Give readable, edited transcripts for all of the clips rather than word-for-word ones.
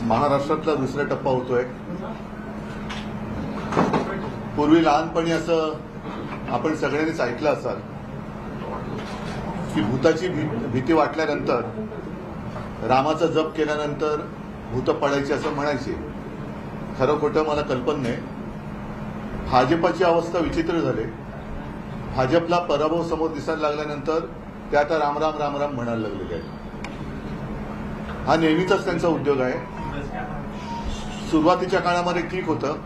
महाराष्ट्रातला दुसरा टप्पा होतोय. पूर्वी लहानपणी असं आपण सगळ्यांनीच ऐकलं असाल की भूताची भीती वाटल्यानंतर, रामाचा जप केल्यानंतर भूत पडायची असं म्हणायचे. खरं खोटं मला कल्पना नाही. भाजपाची अवस्था विचित्र झाली. भाजपला पराभव समोर दिसायला लागल्यानंतर ते आता रामराम रामराम म्हणायला लागलेले आहेत. हा नेहमीचाच त्यांचा उद्योग आहे. सुरुवातीच्या काळामध्ये ठीक होतं,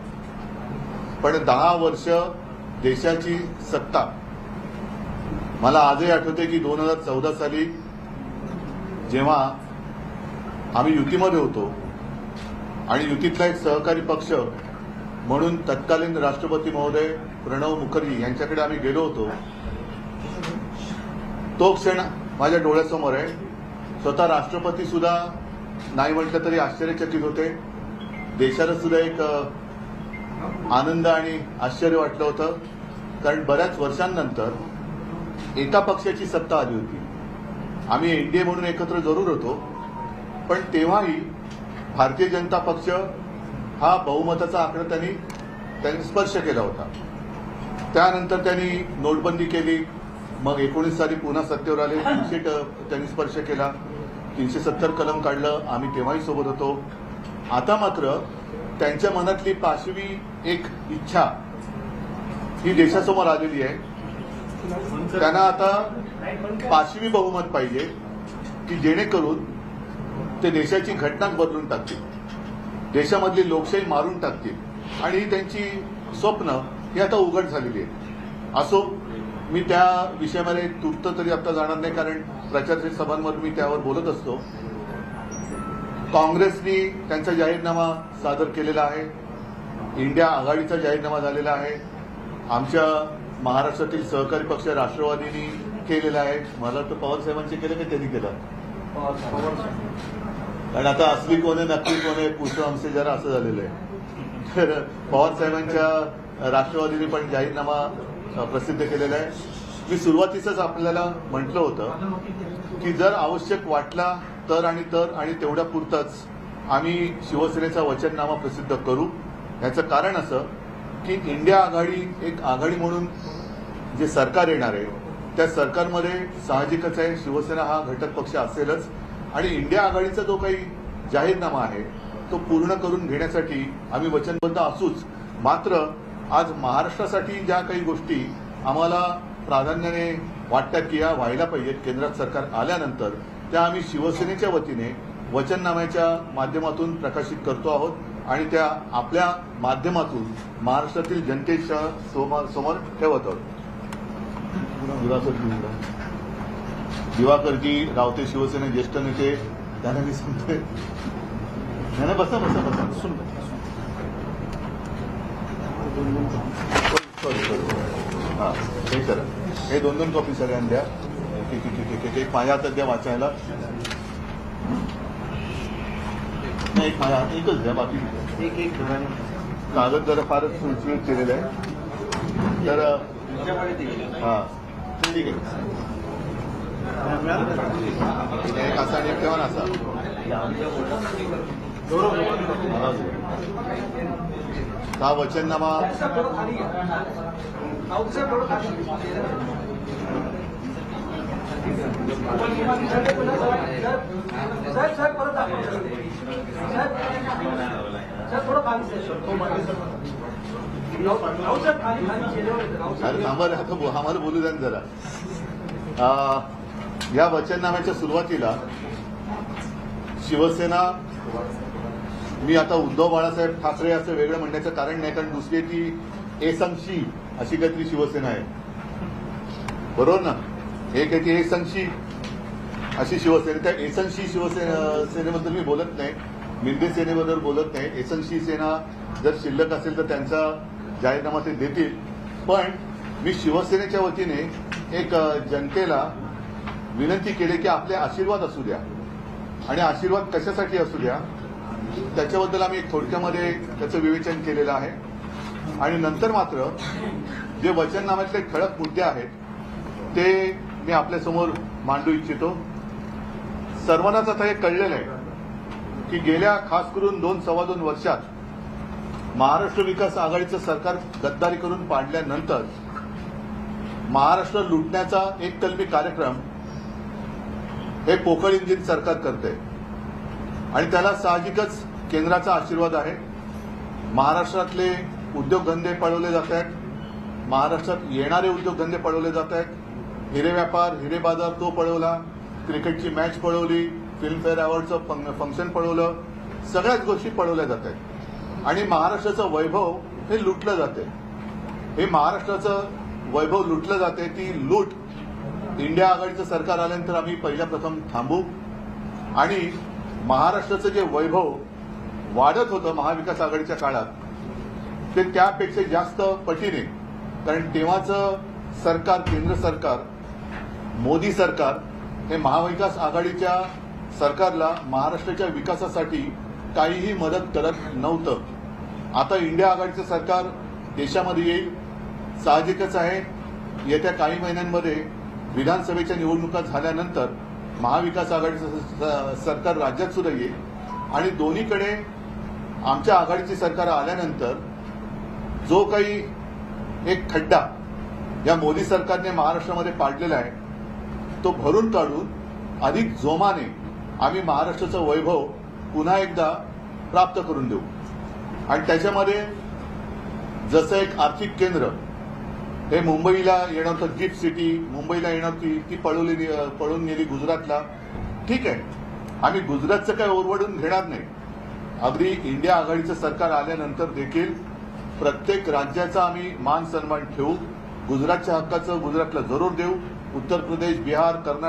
पण 10 वर्ष देशाची सत्ता. मला आजही आठवते की 2014 साली जेव्हा आम्ही युतीमध्ये होतो आणि युतीतला एक सहकारी पक्ष म्हणून तत्कालीन राष्ट्रपती महोदय प्रणव मुखर्जी यांच्याकडे आम्ही गेलो होतो. तो क्षण माझ्या डोळ्यासमोर आहे. स्वतः राष्ट्रपती सुद्धा नाही म्हटलं तरी आश्चर्यचकित होते. देशाला सुद्धा एक आनंद आणि आश्चर्य वाटलं होतं, कारण बऱ्याच वर्षांनंतर एका पक्षाची सत्ता आली होती. आम्ही एनडीए म्हणून एकत्र जरूर होतो, पण तेव्हाही भारतीय जनता पक्ष हा बहुमताचा आकडा त्यांनी स्पर्श केला होता. त्यानंतर त्यांनी नोटबंदी केली. मग 19 साली पुन्हा सत्तेवर आले. 300 त्यांनी स्पर्श केला. 370 कलम काढलं. आम्ही तेव्हाही सोबत होतो. आता मात्र त्यांच्या मनातली 5वी एक इच्छा ही देशासमोर आलेली आहे. त्यांना आता 5वी बहुमत पाहिजे की जेणेकरून ते देशाची घटनाच बदलून टाकतील, देशामधली लोकशाही मारून टाकतील. आणि ही त्यांची स्वप्न ही आता उघड झालेली आहे. असो, मी त्या विषयामध्ये तूर्त तरी आता जाणार नाही, कारण प्रचार सभांमध्ये मी त्यावर बोलत असतो. काँग्रेसनी त्यांचा जाहीरनामा सादर केलेला आहे. इंडिया आघाडीचा जाहीरनामा झालेला आहे. आमच्या महाराष्ट्रातील सहकारी पक्ष राष्ट्रवादीनी केलेला आहे. मला वाटतं पवार साहेबांचे केलं की त्यांनी केलं, कारण आता असली कोण आहे नक्की कोण आहे पुढचं आमचे जरा असं झालेलं आहे. तर पवार साहेबांच्या राष्ट्रवादीने पण जाहीरनामा प्रसिद्ध केलेला आहे. मी सुरुवातीसच आपल्याला म्हटलं होतं की जर आवश्यक वाटला तर आणि तेवढ्या पुरतच आम्ही शिवसेनेचा वचननामा प्रसिद्ध करू. याचं कारण असं की इंडिया आघाडी एक आघाडी म्हणून जे सरकार येणार आहे त्या सरकारमध्ये साहजिकच आहे शिवसेना हा घटक पक्ष असेलच. आणि इंडिया आघाडीचा जो काही जाहीरनामा आहे तो पूर्ण करून घेण्यासाठी आम्ही वचनबद्ध असूच. मात्र आज महाराष्ट्रासाठी ज्या काही गोष्टी आम्हाला प्राधान्याने वाटतात की या व्हायला पाहिजेत केंद्रात सरकार आल्यानंतर, त्या आम्ही शिवसेनेच्या वतीने वचननाम्याच्या माध्यमातून प्रकाशित करतो आहोत आणि त्या आपल्या माध्यमातून महाराष्ट्रातील जनतेच्या समोर ठेवत आहोत. दिवाकरजी रावते शिवसेने ज्येष्ठ नेते, त्यांना मी सांगतोय नाही बसा बसा बसा सुन हा हे करा. हे 2-2 कॉपी सगळ्यांना द्या. एक माझ्या हातात द्या वाचायला. नाही, एक माझ्या हात एकच द्या. बाकी एक कागद जरा फारच सुळसुळीत केलेलं आहे. तर हा ठीक आहे. एक असा आणि एक ठेवा ना असा. हा वचननामा आम्हाला बोलू द्या जरा. या वचननाम्याच्या सुरुवातीला शिवसेना, मी आता उद्धव बाळासाहेब ठाकरे असं वेगळं म्हणण्याचं कारण नाही, कारण दुसरी ती एसंशी अशी काहीतरी शिवसेना आहे, बरोबर ना. एक आहे ती एसंशी अशी शिवसेना. त्या एसंशी सेनेबद्दल मी बोलत नाही, मिंदे सेनेबद्दल बोलत नाही. एसंशी सेना जर शिल्लक असेल तर त्यांचा जाहीरनामा ते देतील. पण मी शिवसेनेच्या वतीने एक जनतेला विनंती केली की आपले आशीर्वाद असू द्या, आणि आशीर्वाद कशासाठी असू द्या त्याच्याबद्दल आम्ही एक थोडक्यामध्ये त्याचं विवेचन केलेलं आहे. आणि नंतर मात्र जे वचननाम्यातले ठळक मुद्दे आहेत ते मी आपल्यासमोर मांडू इच्छितो. सर्वांनाच आता हे कळलेलं आहे की गेल्या खास करून 2-2.25 वर्षात महाराष्ट्र विकास आघाडीचं सरकार गद्दारी करून पाडल्यानंतर महाराष्ट्र लुटण्याचा एक कलमी कार्यक्रम हे पोकळ इंजिन सरकार करते आणि त्याला साहजिकच केंद्राचा आशीर्वाद आहे. महाराष्ट्रातले उद्योगधंदे पळवले जात आहेत, महाराष्ट्रात येणारे उद्योगधंदे पळवले जात आहेत. हिरे व्यापार, हिरे बाजार तो पळवला, क्रिकेटची मॅच पळवली, फिल्मफेअर अवॉर्डचं फंक्शन पळवलं, सगळ्याच गोष्टी पळवल्या जात आहेत आणि महाराष्ट्राचं वैभव हे लुटलं जाते. हे महाराष्ट्राचं वैभव लुटलं जाते. ती लूट इंडिया आघाडीचं सरकार आल्यानंतर आम्ही पहिल्या प्रथम थांबू आणि महाराष्ट्राचं जे वैभव वाढत होतं महाविकास आघाडीच्या काळात ते त्यापेक्षा जास्त पटीने, कारण तेव्हाचं सरकार, केंद्र सरकार, मोदी सरकार हे महाविकास आघाडीच्या सरकारला महाराष्ट्राच्या विकासासाठी काहीही मदत करत नव्हतं. आता इंडिया आघाडीचं सरकार देशामध्ये येईल, साहजिकच आहे. येत्या काही महिन्यांमध्ये विधानसभेच्या निवडणुका झाल्यानंतर महाविकास आघाडीचं सरकार राज्यात सुद्धा येईल आणि दोन्हीकडे आमच्या आघाडीची सरकार आल्यानंतर जो काही एक खड्डा या मोदी सरकारने महाराष्ट्रामध्ये पाडलेला आहे तो भरून काढून अधिक जोमाने आम्ही महाराष्ट्राचं वैभव पुन्हा एकदा प्राप्त करून देऊ. आणि त्याच्यामध्ये जसं एक आर्थिक केंद्र हे मुंबईला येणार होतं, गिफ्ट सिटी मुंबईला येणार होती, ती पळून गेली गुजरातला. ठीक आहे, आम्ही गुजरातचं काही ओरवडून घेणार नाही. अगदी इंडिया आघाडीचं सरकार आल्यानंतर देखील प्रत्येक राज्याचा आम्ही मान सन्मान ठेवू. गुजरातच्या हक्काचं गुजरातला जरूर देऊ. उत्तर प्रदेश, बिहार, कर्नाटक